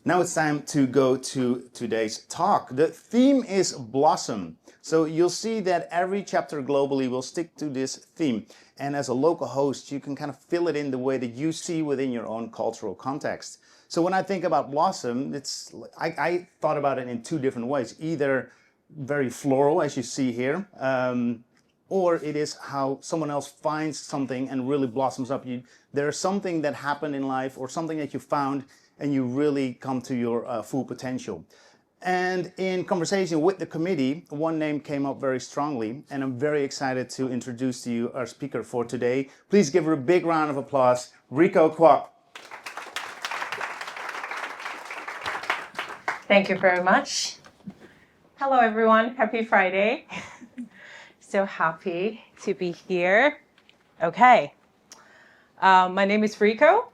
Now it's time to go to today's talk. The theme is Blossom. So you'll see that every chapter globally will stick to this theme. And as a local host, you can kind of fill it in the way that you see within your own cultural context. So when I think about Blossom, I thought about it in two different ways. Either very floral, as you see here, or it is how someone else finds something and really blossoms up. There's something that happened in life or something that you found and you really come to your full potential. And in conversation with the committee, one name came up very strongly, and I'm very excited to introduce to you our speaker for today. Please give her a big round of applause, Vriko Kwok. Thank you very much. Hello everyone, happy Friday. So happy to be here. Okay, my name is Vriko.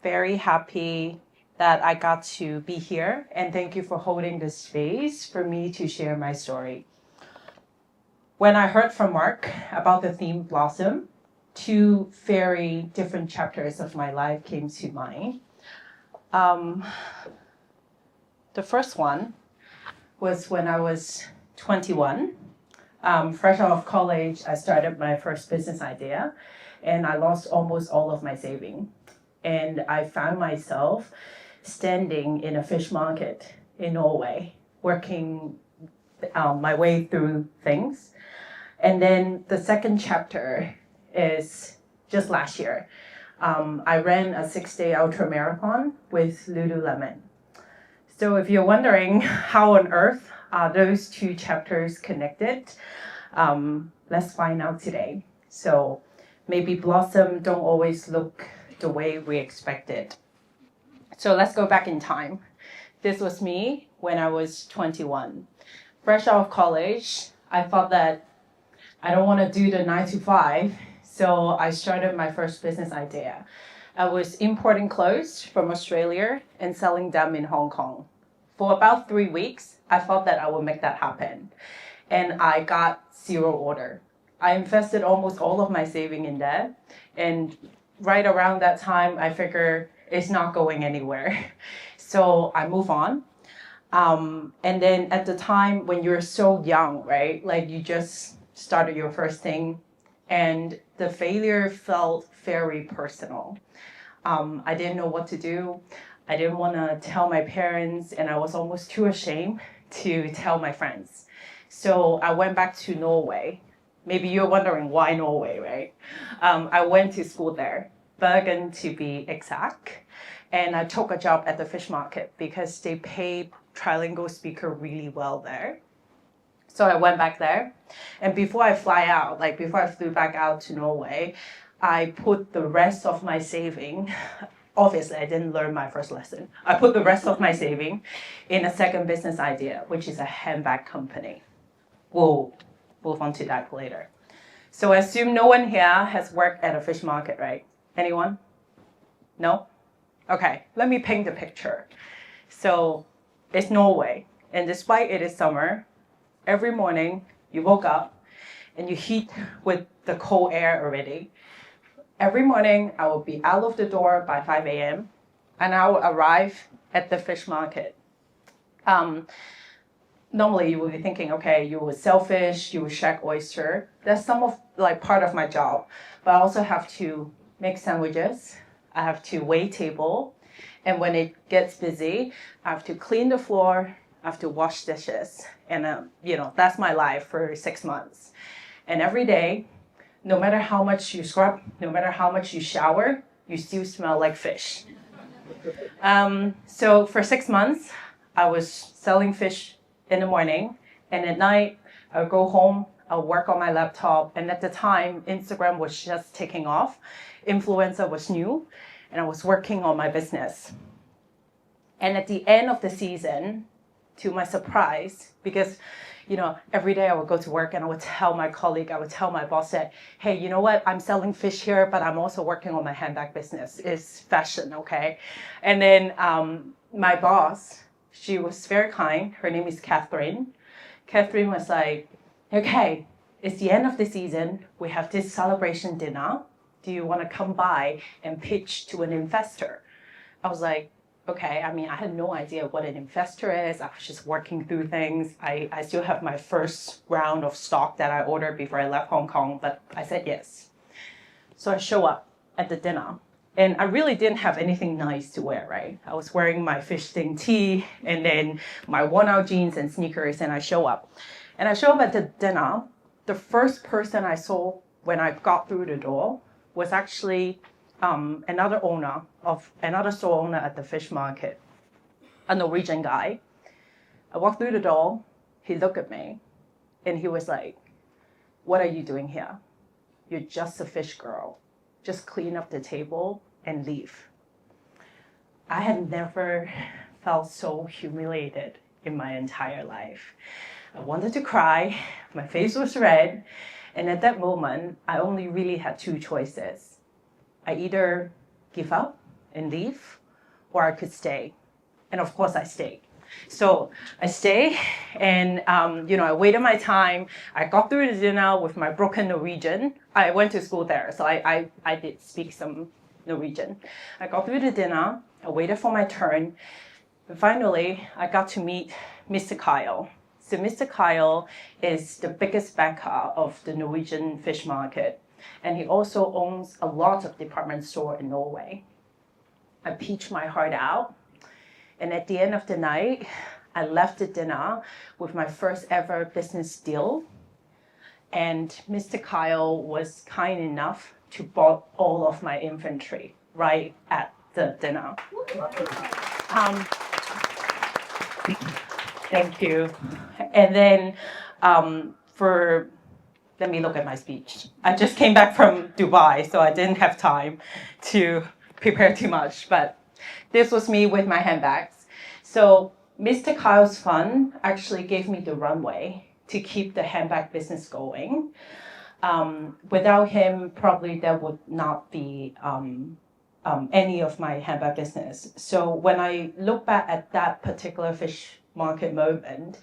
Very happy that I got to be here, and thank you for holding this space for me to share my story. When I heard from Mark about the theme Blossom, two very different chapters of my life came to mind. The first one was when I was 21. Fresh out of college, I started my first business idea, and I lost almost all of my savings. And I found myself standing in a fish market in Norway, working my way through things. And then the second chapter is just last year. I ran a 6-day ultramarathon with Lululemon. So if you're wondering how on earth are those two chapters connected, let's find out today. So maybe Blossom don't always look the way we expected. So let's go back in time. This was me when I was 21. Fresh out of college, I thought that I don't want to do the 9 to 5, so I started my first business idea. I was importing clothes from Australia and selling them in Hong Kong. For about 3 weeks, I thought that I would make that happen. And I got 0 order. I invested almost all of my savings in that. And right around that time, I figured it's not going anywhere. So I move on. And then at the time when you're so young, right? Like you just started your first thing and the failure felt very personal. I didn't know what to do. I didn't want to tell my parents and I was almost too ashamed to tell my friends. So I went back to Norway. Maybe you're wondering why Norway, right? I went to school there, Bergen to be exact. And I took a job at the fish market because they pay trilingual speaker really well there. So I went back there. And before I flew back out to Norway, I put the rest of my saving, obviously I didn't learn my first lesson. I put the rest of my saving in a second business idea, which is a handbag company. We'll move on to that later. So I assume no one here has worked at a fish market, right? Anyone? No? Okay, let me paint the picture. So it's Norway, and despite it is summer, every morning you woke up and you heat with the cold air already. Every morning I will be out of the door by 5 a.m. and I will arrive at the fish market. Normally you will be thinking, okay, you will sell fish, you will shack oyster. That's part of my job. But I also have to make sandwiches. I have to wait table. And when it gets busy, I have to clean the floor. I have to wash dishes. And that's my life for 6 months. And every day, no matter how much you scrub, no matter how much you shower, you still smell like fish. So for 6 months, I was selling fish in the morning, and at night I'll go home, I'll work on my laptop, and at the time Instagram was just taking off, influencer was new, and I was working on my business. And at the end of the season, to my surprise, because every day I would go to work and I would tell my colleague, I would tell my boss that, hey, you know what, I'm selling fish here, but I'm also working on my handbag business. It's fashion, okay? And then my boss, she was very kind. Her name is Catherine. Catherine was like, okay, it's the end of the season. We have this celebration dinner. Do you want to come by and pitch to an investor? I was like, Okay, I mean, I had no idea what an investor is. I was just working through things. I still have my first round of stock that I ordered before I left Hong Kong, but I said yes. So I show up at the dinner, and I really didn't have anything nice to wear, right? I was wearing my fish sting tee and then my worn-out jeans and sneakers, and I show up. And I show up at the dinner. The first person I saw when I got through the door was actually another store owner at the fish market, a Norwegian guy. I walked through the door, he looked at me, and he was like, "What are you doing here? You're just a fish girl. Just clean up the table and leave." I had never felt so humiliated in my entire life. I wanted to cry, my face was red, and at that moment, I only really had two choices. I either give up and leave, or I could stay. And of course I stayed. So I stayed and, I waited my time. I got through the dinner with my broken Norwegian. I went to school there, so I did speak some Norwegian. I got through the dinner, I waited for my turn, and finally I got to meet Mr. Kyle. So Mr. Kyle is the biggest backer of the Norwegian fish market, and he also owns a lot of department stores in Norway. I pitched my heart out, and at the end of the night, I left the dinner with my first ever business deal, and Mr. Kyle was kind enough to buy all of my inventory right at the dinner. Thank you. And then let me look at my speech. I just came back from Dubai, so I didn't have time to prepare too much, but this was me with my handbags. So Mr. Kyle's fund actually gave me the runway to keep the handbag business going. Without him, probably there would not be any of my handbag business. So when I look back at that particular fish market moment,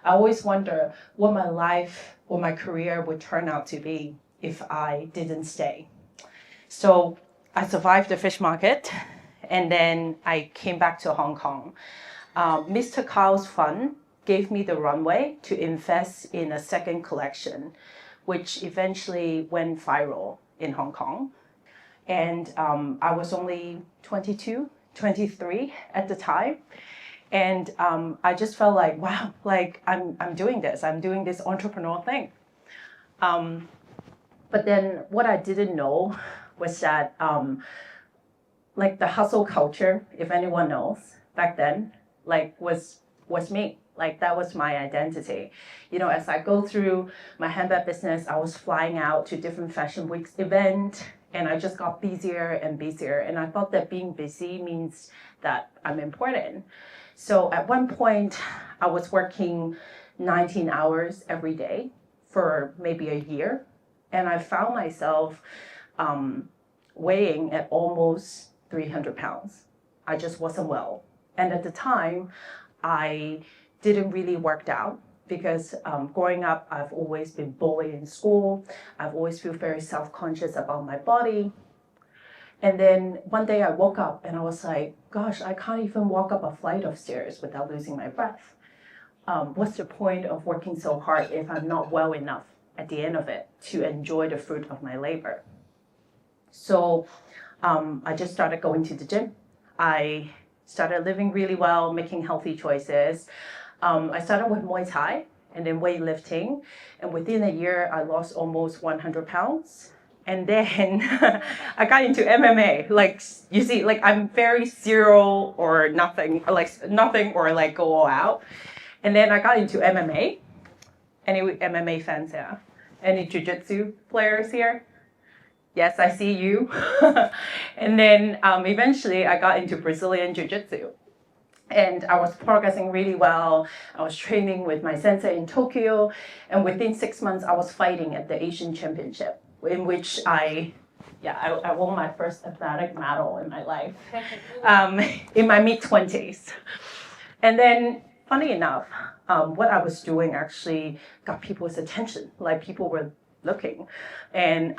I always wonder what my life or my career would turn out to be if I didn't stay. So I survived the fish market, and then I came back to Hong Kong. Mr. Kyle's fund gave me the runway to invest in a second collection, which eventually went viral in Hong Kong. And I was only 22, 23 at the time. And I just felt like, wow, like I'm doing this entrepreneurial thing. But then what I didn't know was that like the hustle culture, if anyone knows, back then, like was me. Like that was my identity. As I go through my handbag business, I was flying out to different fashion weeks event, and I just got busier and busier. And I thought that being busy means that I'm important. So at one point, I was working 19 hours every day for maybe a year. And I found myself weighing at almost 300 pounds. I just wasn't well. And at the time, I didn't really work out because growing up, I've always been bullied in school. I've always felt very self-conscious about my body. And then one day I woke up and I was like, gosh, I can't even walk up a flight of stairs without losing my breath. What's the point of working so hard if I'm not well enough at the end of it to enjoy the fruit of my labor? So I just started going to the gym. I started living really well, making healthy choices. I started with Muay Thai and then weightlifting. And within a year, I lost almost 100 pounds. And then I got into MMA. Like, you see, like I'm very zero or nothing, or like go all out. And then I got into MMA. Any MMA fans here? Any jiu-jitsu players here? Yes, I see you. And then eventually I got into Brazilian jiu-jitsu. And I was progressing really well. I was training with my sensei in Tokyo. And within 6 months, I was fighting at the Asian Championship, in which I won my first athletic medal in my life in my mid-20s. And then, funny enough, what I was doing actually got people's attention. Like, people were looking. And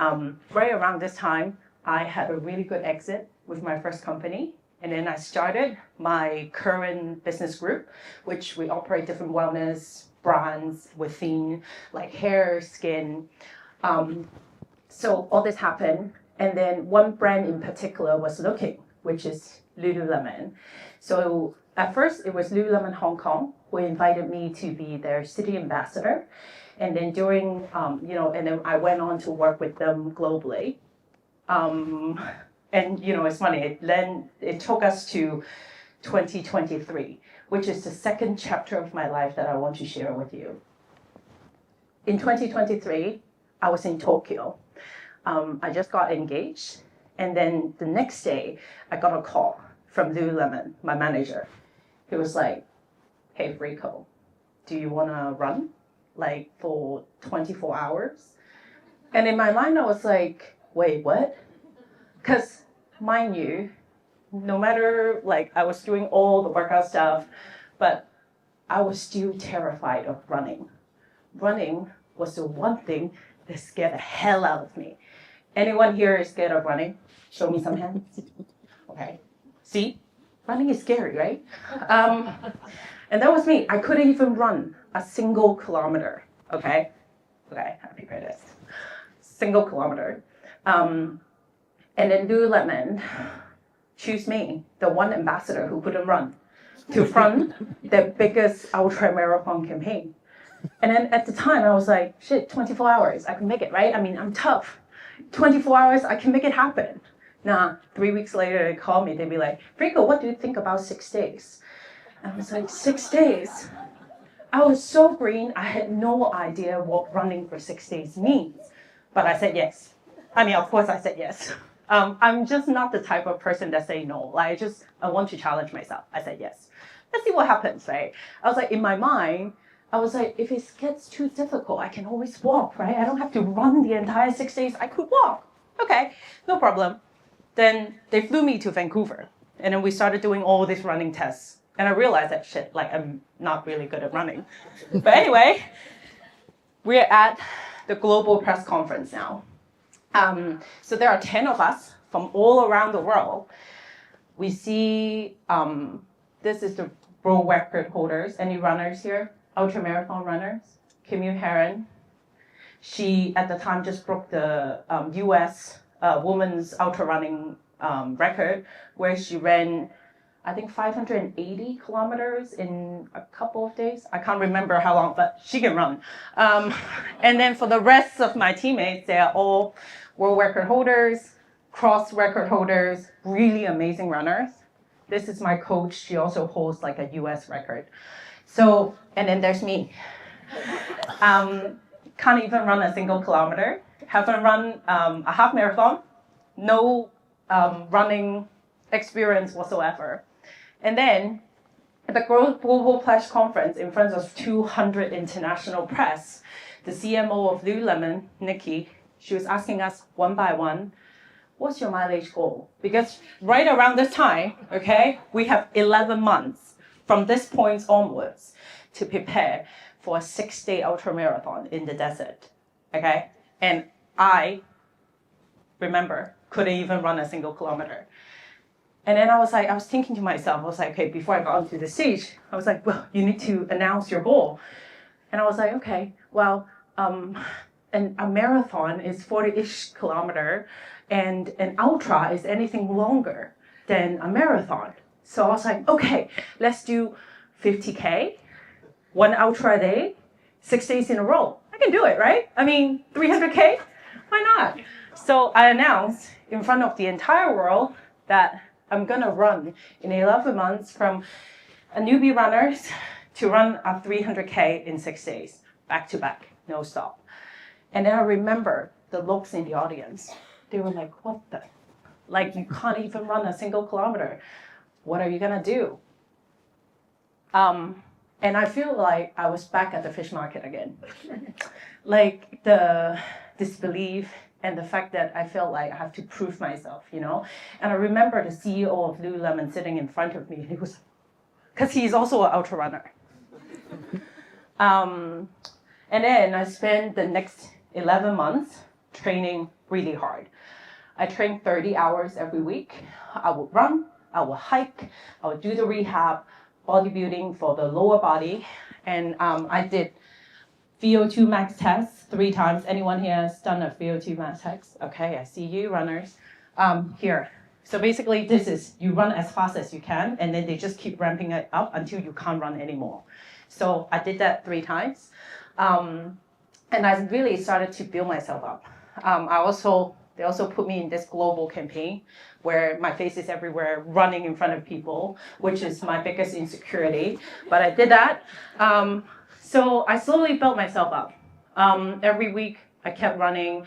right around this time, I had a really good exit with my first company. And then I started my current business group, which we operate different wellness brands within like hair, skin. So all this happened. And then one brand in particular was looking, which is Lululemon. So at first it was Lululemon Hong Kong who invited me to be their city ambassador. And then during, and then I went on to work with them globally. And it's funny, it took us to 2023, which is the second chapter of my life that I want to share with you. In 2023, I was in Tokyo. I just got engaged. And then the next day, I got a call from Lululemon, my manager. He was like, hey, Vriko, do you want to run like for 24 hours? And in my mind, I was like, wait, what? Because mind you, no matter like I was doing all the workout stuff, but I was still terrified of running. Running was the one thing that scared the hell out of me. Anyone here is scared of running? Show me some hands. Okay. See? Running is scary, right? And that was me. I couldn't even run a single kilometer. Okay? Okay, happy credits. Single kilometer. And then Lululemon choose me, the one ambassador who couldn't run, to run their biggest ultramarathon campaign. And then at the time, I was like, shit, 24 hours, I can make it, right? I mean, I'm tough. 24 hours, I can make it happen. Nah, 3 weeks later, they call me, they'd be like, Vriko, what do you think about 6 days? I was like, 6 days? I was so green, I had no idea what running for 6 days means. But I said yes. I mean, of course I said yes. I'm just not the type of person that say no. Like, I want to challenge myself. I said yes. Let's see what happens, right? I was like, in my mind, I was like, if it gets too difficult, I can always walk, right? I don't have to run the entire 6 days. I could walk. Okay, no problem. Then they flew me to Vancouver. And then we started doing all these running tests. And I realized that shit, like I'm not really good at running. But anyway, we're at the global press conference now. So there are 10 of us from all around the world. We see, this is the world record holders. Any runners here? Ultramarathon runners? Kim Heron. She, at the time, just broke the US women's ultra running record, where she ran, I think, 580 kilometers in a couple of days. I can't remember how long, but she can run. And then for the rest of my teammates, they are all world record holders, cross record holders, really amazing runners. This is my coach. She also holds like a US record. So, and then there's me. Can't even run a single kilometer. Haven't run a half marathon. No running experience whatsoever. And then at the Global Press Conference in front of 200 international press, the CMO of Lululemon, Nikki, she was asking us one by one, what's your mileage goal? Because right around this time, okay, we have 11 months from this point onwards to prepare for a 6-day ultramarathon in the desert, okay? And I, remember, couldn't even run a single kilometer. And then I was thinking to myself, I was like, okay, before I got onto the stage, I was like, well, you need to announce your goal. And I was like, okay, well, and a marathon is 40-ish kilometer, and an ultra is anything longer than a marathon. So I was like, okay, let's do 50K, 1 ultra a day, 6 days in a row. I can do it, right? I mean, 300K, why not? So I announced in front of the entire world that I'm gonna run in 11 months from a newbie runner to run a 300K in 6 days, back to back, no stop. And then I remember the looks in the audience. They were like, what the? Like, you can't even run a single kilometer. What are you gonna do? And I feel like I was back at the fish market again. Like the disbelief and the fact that I felt like I have to prove myself, you know? And I remember the CEO of Lululemon sitting in front of me. He was, because he's also an ultra runner. And then I spent the next 11 months training really hard. I trained 30 hours every week. I would run, I will hike, I will do the rehab, bodybuilding for the lower body. And I did VO2 max test 3 times. Anyone here has done a VO2 max test? Okay, I see you runners. Here. So basically this is, you run as fast as you can, and then they just keep ramping it up until you can't run anymore. So I did that 3 times. And I really started to build myself up. They also put me in this global campaign where my face is everywhere, running in front of people, which is my biggest insecurity. But I did that. So I slowly built myself up. Every week I kept running.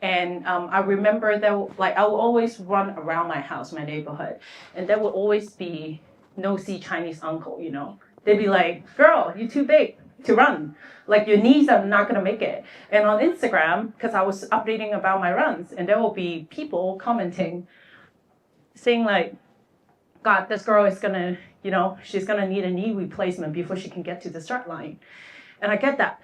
And I remember that I would always run around my house, my neighborhood. And there would always be nosy Chinese uncle, you know. They'd be like, girl, you're too big to run. Like, your knees are not going to make it. And on Instagram, because I was updating about my runs, and there will be people commenting, saying like, God, this girl is going to, you know, she's going to need a knee replacement before she can get to the start line. And I get that.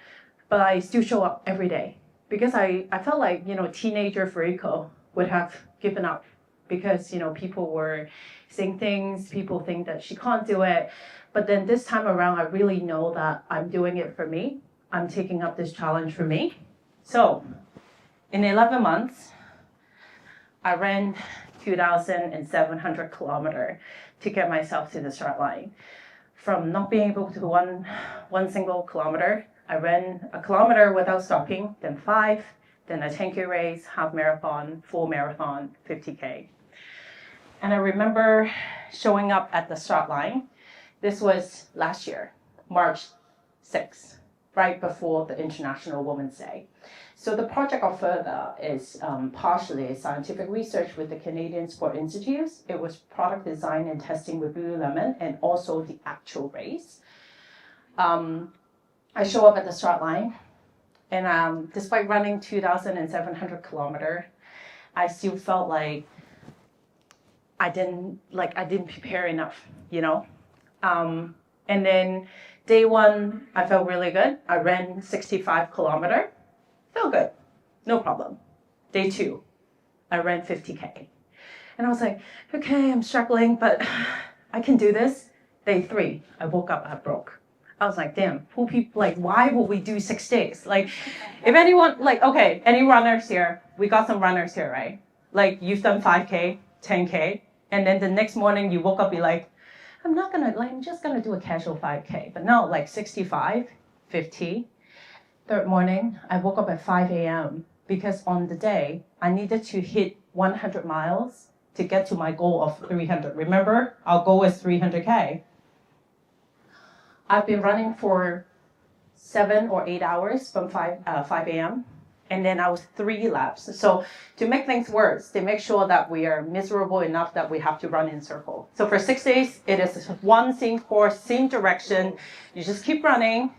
But I still show up every day. Because I felt like, you know, teenager Vriko would have given up. Because, you know, people were saying things, people think that she can't do it. But then this time around, I really know that I'm doing it for me. I'm taking up this challenge for me. So in 11 months, I ran 2,700 kilometers to get myself to the start line. From not being able to run one single kilometer, I ran a kilometer without stopping, then 5, then a 10K race, half marathon, full marathon, 50K. And I remember showing up at the start line. This was last year, March 6th, right before the International Women's Day. So the project of Further is partially scientific research with the Canadian Sport Institutes. It was product design and testing with Lululemon, and also the actual race. I show up at the start line, and despite running 2,700 kilometers, I still felt like I didn't prepare enough, you know. And then day 1, I felt really good. I ran 65 kilometers, felt good, no problem. Day 2, I ran 50K, and I was like, okay, I'm struggling, but I can do this. Day 3, I woke up, I broke. I was like, damn, why would we do 6 days? Like, if anyone, okay, any runners here? We got some runners here, right? Like, you've done 5K, 10K, and then the next morning you woke up, be like, I'm just gonna do a casual 5K. But no, 65, 50. Third morning, I woke up at 5 a.m. because on the day, I needed to hit 100 miles to get to my goal of 300. Remember, our goal is 300K. I've been running for 7 or 8 hours from 5 a.m. And then I was 3 laps. So to make things worse, they make sure that we are miserable enough that we have to run in circle. So for 6 days, it is one same course, same direction. You just keep running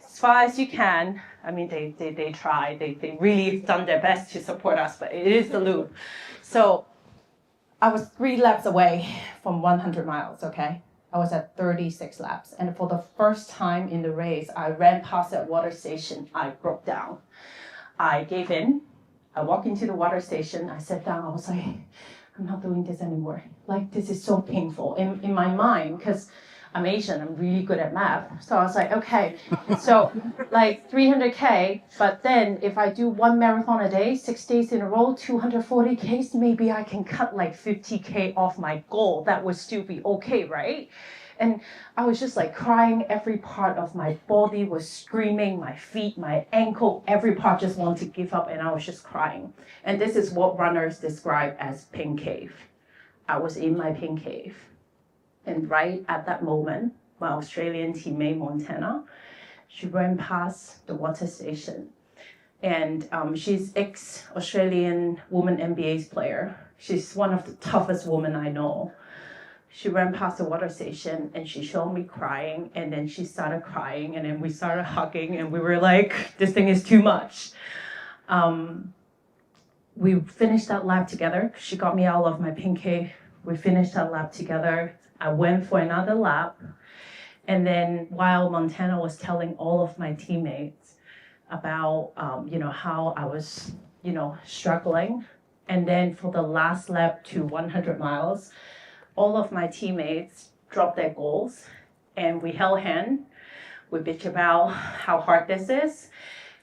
as far as you can. I mean, they try. They really done their best to support us, but it is the loop. So I was 3 laps away from 100 miles, okay? I was at 36 laps. And for the first time in the race, I ran past that water station. I broke down. I gave in. I walked into the water station. I sat down. I was like, I'm not doing this anymore. This is so painful. In my mind, because I'm Asian, I'm really good at math. So I was like, okay, so 300K, but then if I do 1 marathon a day, 6 days in a row, 240Ks, maybe I can cut 50K off my goal. That would still be okay, right? And I was just crying. Every part of my body was screaming, my feet, my ankle, every part just wanted to give up, and I was just crying. And this is what runners describe as pain cave. I was in my pain cave. And right at that moment, my Australian teammate, Montana, she ran past the water station. And she's ex-Australian woman NBA player. She's one of the toughest women I know. She ran past the water station and she showed me crying, and then she started crying, and then we started hugging, and we were like, this thing is too much. We finished that lap together. She got me out of my pain cave. We finished that lap together. I went for another lap. And then while Montana was telling all of my teammates about, how I was, struggling. And then for the last lap to 100 miles, all of my teammates dropped their goals and we held hands. We bitched about how hard this is,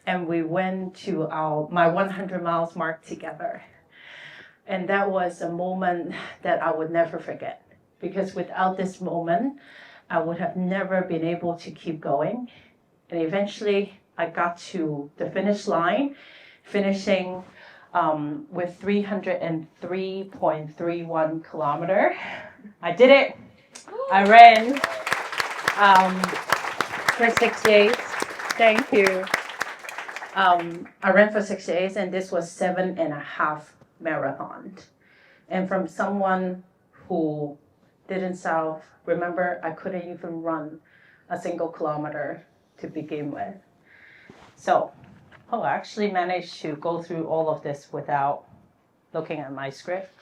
and we went to my 100 miles mark together. And that was a moment that I would never forget, because without this moment, I would have never been able to keep going. And eventually, I got to the finish line, finishing with 303.31 kilometer. I did it. I ran for 6 days. Thank you. I ran for 6 days, and this was 7.5 marathon. And from someone who didn't remember, I couldn't even run a single kilometer to begin with. So, I actually managed to go through all of this without looking at my script.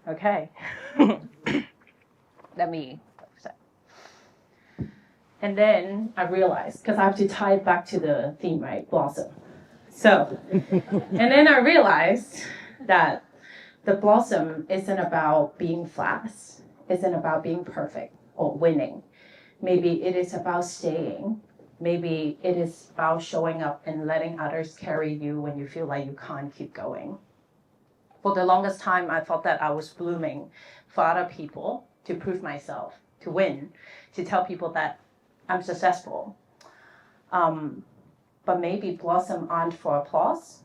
Okay. Let me. And then I realized, because I have to tie it back to the theme, right? Blossom. So, and then I realized that the blossom isn't about being fast, isn't about being perfect or winning. Maybe it is about staying. Maybe it is about showing up and letting others carry you when you feel like you can't keep going. For the longest time, I thought that I was blooming for other people to prove myself, to win, to tell people that I'm successful. But maybe blossom aren't for applause.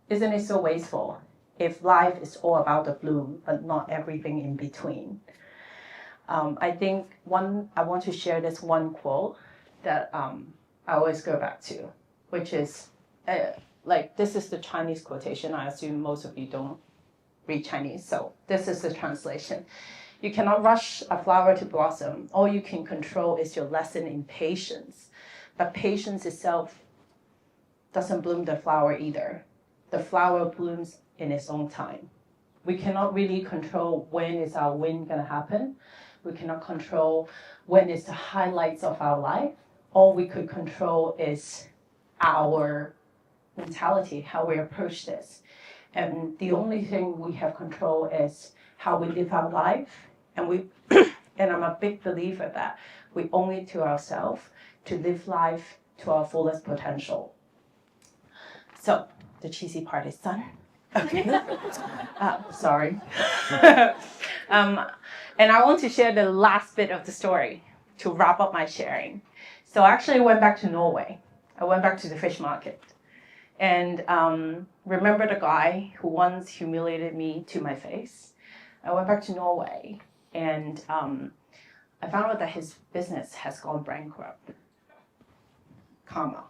Isn't it so wasteful if life is all about the bloom, but not everything in between? I think I want to share this one quote that I always go back to, which is, this is the Chinese quotation. I assume most of you don't read Chinese, so this is the translation. You cannot rush a flower to blossom. All you can control is your lesson in patience. But patience itself doesn't bloom the flower either. The flower blooms in its own time. We cannot really control when is our win going to happen. We cannot control when is the highlights of our life. All we could control is our mentality, how we approach this. And the only thing we have control is how we live our life. And and I'm a big believer that we owe it to ourselves to live life to our fullest potential. So the cheesy part is done. Okay. Sorry. And I want to share the last bit of the story to wrap up my sharing. So I actually went back to Norway. I went back to the fish market. And remember the guy who once humiliated me to my face? I went back to Norway, and I found out that his business has gone bankrupt. Karma.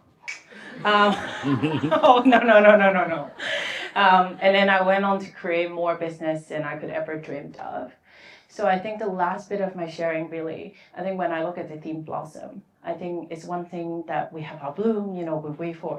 Oh, no. And then I went on to create more business than I could ever dreamed of. So I think the last bit of my sharing really, I think when I look at the theme Blossom, I think it's one thing that we have our bloom,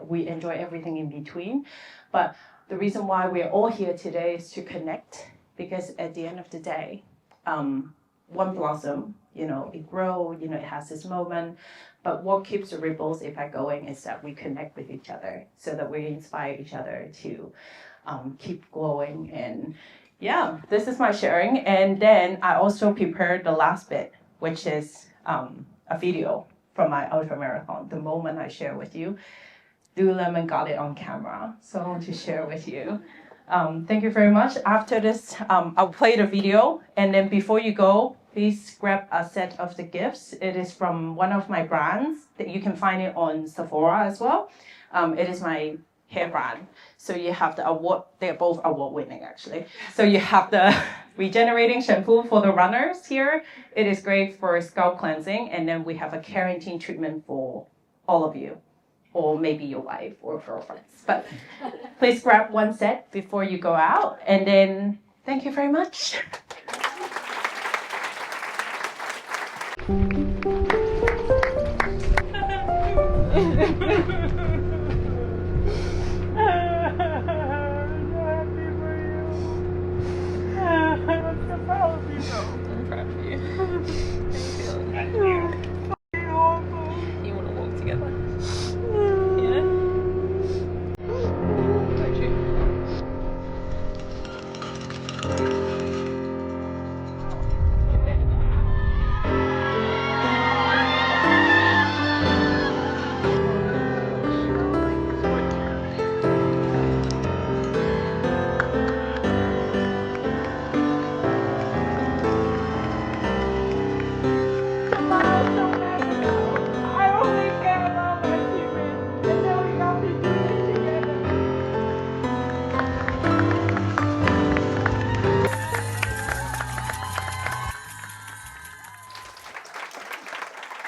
we enjoy everything in between. But the reason why we're all here today is to connect, because at the end of the day, one blossom, it grows, it has this moment. But what keeps the ripples effect going is that we connect with each other so that we inspire each other to keep glowing. And yeah, this is my sharing. And then I also prepared the last bit, which is a video from my ultramarathon, the moment I share with you. Lululemon got it on camera, so I want to share with you. Thank you very much. After this, I'll play the video, and then before you go, please grab a set of the gifts. It is from one of my brands that you can find it on Sephora as well. It is my hair brand. So you have the award, they're both award winning actually. So you have the regenerating shampoo for the runners here. It is great for scalp cleansing. And then we have a keratin treatment for all of you, or maybe your wife or girlfriends. But please grab one set before you go out. And then thank you very much.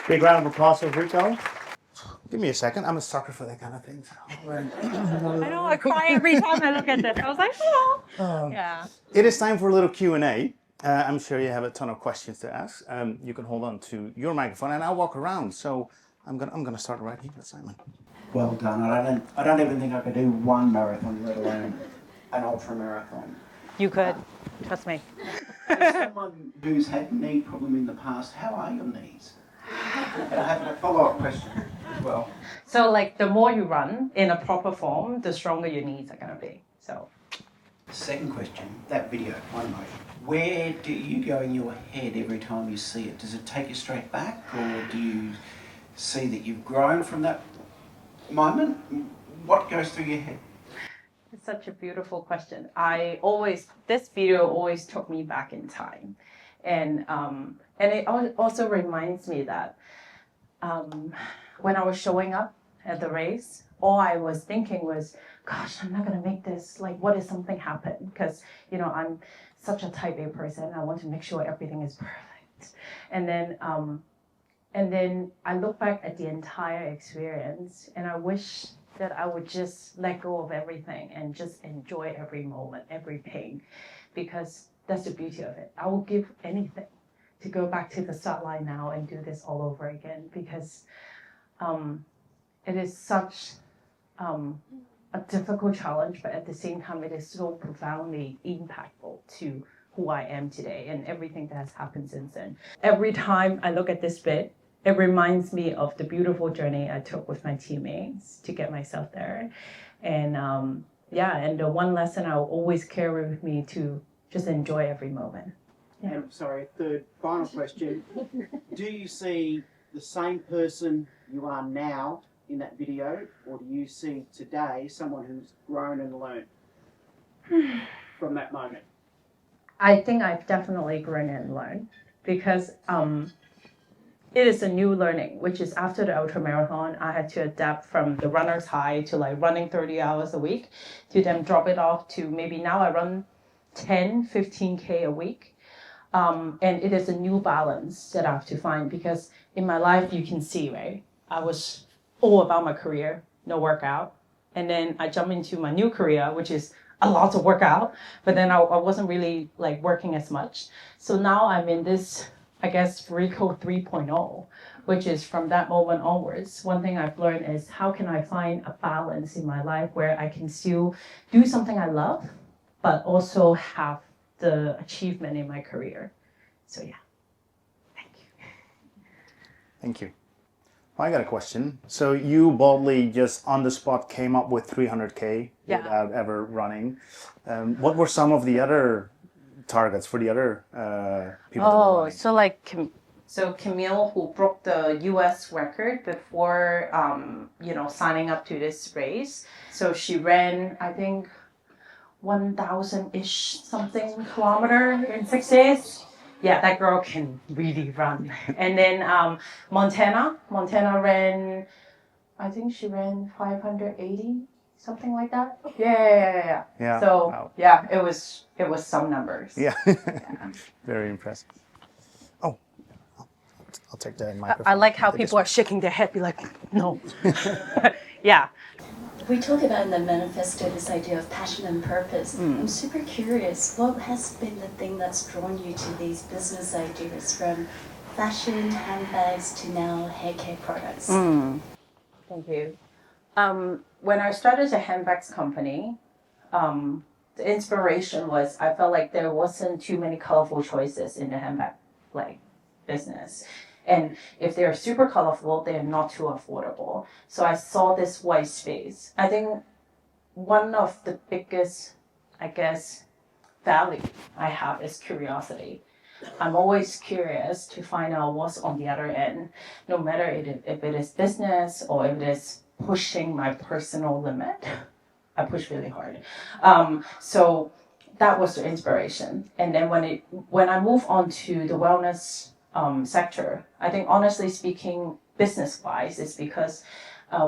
Big round of applause for Vriko. Give me a second. I'm a sucker for that kind of thing. I know, I cry every time I look at this. I was like, oh. Yeah. It is time for a little Q&A. I'm sure you have a ton of questions to ask. You can hold on to your microphone and I'll walk around. So I'm gonna start right here with Simon. Well done. I don't even think I could do one marathon, let alone an ultra marathon. You could. Trust me. As someone who's had knee problem in the past, how are your knees? And I have a follow-up question as well. So like the more you run in a proper form, the stronger your knees are gonna be. So Second question, that video, one motion. Where do you go in your head every time you see it? Does it take you straight back, or do you see that you've grown from that moment? What goes through your head? it's such a beautiful question. This video always took me back in time. And it also reminds me that when I was showing up at the race, all I was thinking was, gosh, I'm not going to make this. Like, what if something happened? Because, I'm such a type A person. I want to make sure everything is perfect. And then I look back at the entire experience and I wish that I would just let go of everything and just enjoy every moment, every pain, because that's the beauty of it. I will give anything to go back to the start line now and do this all over again, because it is such a difficult challenge, but at the same time, it is so profoundly impactful to who I am today and everything that has happened since then. Every time I look at this bit, it reminds me of the beautiful journey I took with my teammates to get myself there. And and the one lesson I will always carry with me to just enjoy every moment. Yeah. And sorry, third, final question. Do you see the same person you are now in that video, or do you see today someone who's grown and learned from that moment? I think I've definitely grown and learned, because it is a new learning, which is after the ultramarathon, I had to adapt from the runner's high to like running 30 hours a week to then drop it off to maybe now I run 10, 15K a week. And it is a new balance that I have to find, because in my life, you can see, right? I was all about my career, no workout. And then I jump into my new career, which is a lot of workout, but then I wasn't really like working as much. So now I'm in this, I guess, Vriko 3.0, which is from that moment onwards. One thing I've learned is how can I find a balance in my life where I can still do something I love, but also have the achievement in my career. So yeah, thank you. Thank you. Well, I got a question. So you boldly just on the spot came up with 300K without ever running. What were some of the other targets for the other people? Oh, so like Camille, who broke the U.S. record before signing up to this race. So she ran, I think, 1,000-ish something kilometer in 6 days. Yeah, that girl can really run. And then Montana ran, I think she ran 580, something like that. Yeah. So wow. Yeah, it was some numbers. Yeah, very impressive. Oh, I'll take that microphone. I like how people are shaking their head, be like, no. Yeah. We talk about in the manifesto this idea of passion and purpose. I'm super curious, what has been the thing that's drawn you to these business ideas, from fashion, handbags, to now hair care products? Thank you. When I started a handbags company, the inspiration was I felt like there wasn't too many colorful choices in the handbag business. And if they're super colorful, they're not too affordable. So I saw this white space. I think one of the biggest, value I have is curiosity. I'm always curious to find out what's on the other end, no matter if it is business or if it is pushing my personal limit. I push really hard. So that was the inspiration. And then when I move on to the wellness sector, I think honestly speaking, business-wise, it's because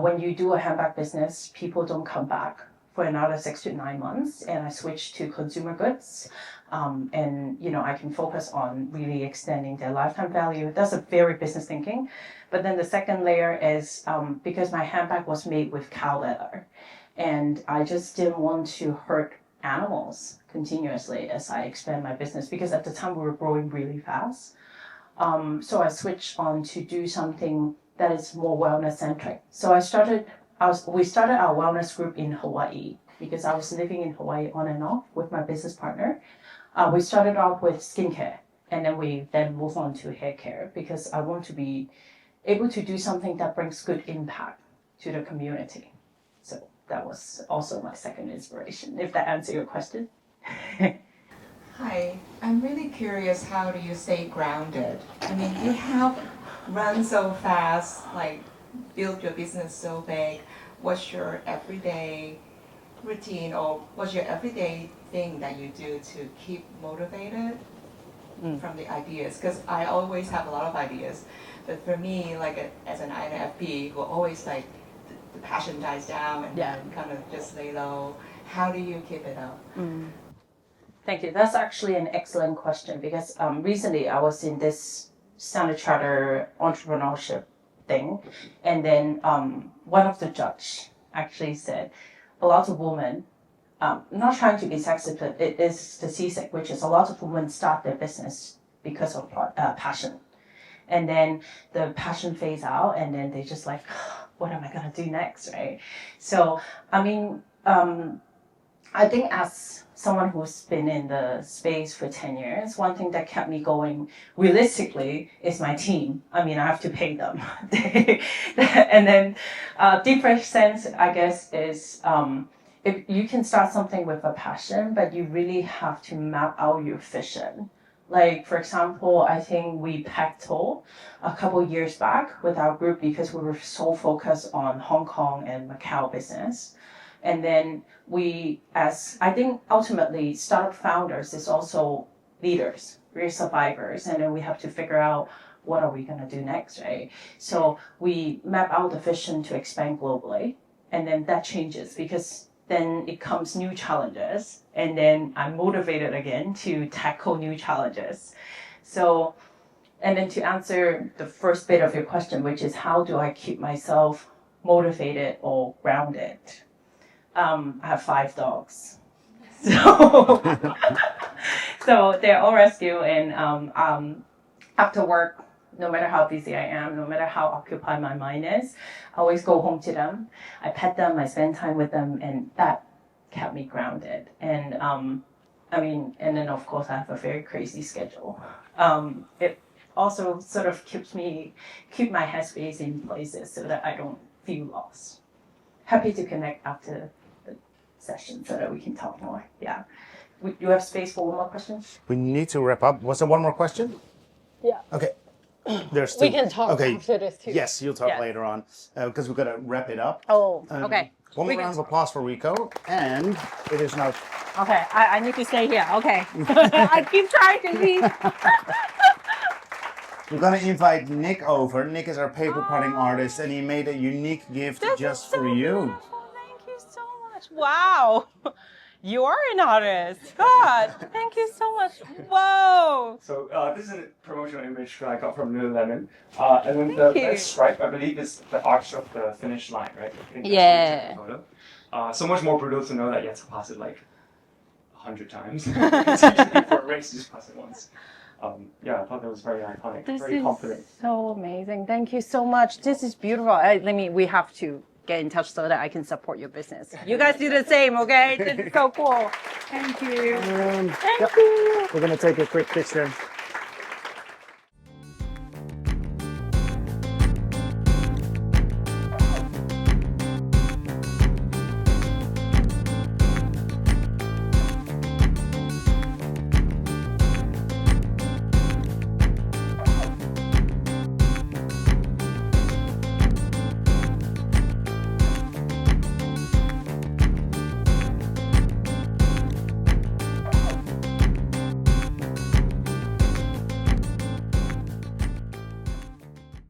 when you do a handbag business, people don't come back for another 6 to 9 months, and I switched to consumer goods. And I can focus on really extending their lifetime value. That's a very business thinking. But then the second layer is because my handbag was made with cow leather, and I just didn't want to hurt animals continuously as I expand my business, because at the time we were growing really fast. So I switched on to do something that is more wellness centric. So we started our wellness group in Hawaii because I was living in Hawaii on and off with my business partner. We started off with skincare, and then we moved on to hair care because I want to be able to do something that brings good impact to the community. So that was also my second inspiration, if that answers your question. Hi, I'm really curious, how do you stay grounded? I mean, you have run so fast, like built your business so big. What's your everyday routine, or what's your everyday thing that you do to keep motivated from the ideas? Because I always have a lot of ideas, but for me, like as an INFP, who always like the passion dies down and then kind of just lay low. How do you keep it up? Thank you. That's actually an excellent question, because recently I was in this Standard Charter entrepreneurship thing, and then one of the judge actually said a lot of women, not trying to be sexist, but it is statistic, which is a lot of women start their business because of passion. And then the passion fades out, and then they just like, what am I going to do next, right? So, I mean, I think as someone who's been in the space for 10 years, one thing that kept me going realistically is my team. I mean, I have to pay them. And then deeper sense, I guess, is if you can start something with a passion, but you really have to map out your vision. Like, for example, I think we packed Toll a couple years back with our group because we were so focused on Hong Kong and Macau business. And then I think ultimately startup founders is also leaders, we're survivors, and then we have to figure out what are we going to do next, right? So we map out the vision to expand globally, and then that changes because then it comes new challenges, and then I'm motivated again to tackle new challenges. So, and then to answer the first bit of your question, which is how do I keep myself motivated or grounded? I have 5 dogs. So, so they're all rescue, and after work, no matter how busy I am, no matter how occupied my mind is, I always go home to them. I pet them, I spend time with them, and that kept me grounded. And and then of course I have a very crazy schedule. It also sort of keep my headspace in places so that I don't feel lost. Happy to connect after the session so that we can talk more. Yeah. You have space for one more question? We need to wrap up. Was there one more question? Yeah. Okay. There's 2. We can talk after this too. Yes, you'll talk later on because we've got to wrap it up. Oh, okay. One more round of applause for Vriko, and it is now. Okay, I need to stay here. Okay. I keep trying to leave. We're going to invite Nick over. Nick is our paper cutting artist, and he made a unique gift just for you. Beautiful. Thank you so much. Wow. You are an artist. God, thank you so much. Whoa. So this is a promotional image that I got from Lululemon. And then the red stripe, I believe, is the arch of the finish line, right? I think that's what you took the photo. So much more brutal to know that you have to pass it like 100 times. It's usually for a race, you just pass it once. I thought that was very iconic, very confident. This is so amazing. Thank you so much. This is beautiful. We have to get in touch so that I can support your business. You guys do the same, okay? This is so cool. Thank you. Thank you. We're going to take a quick picture.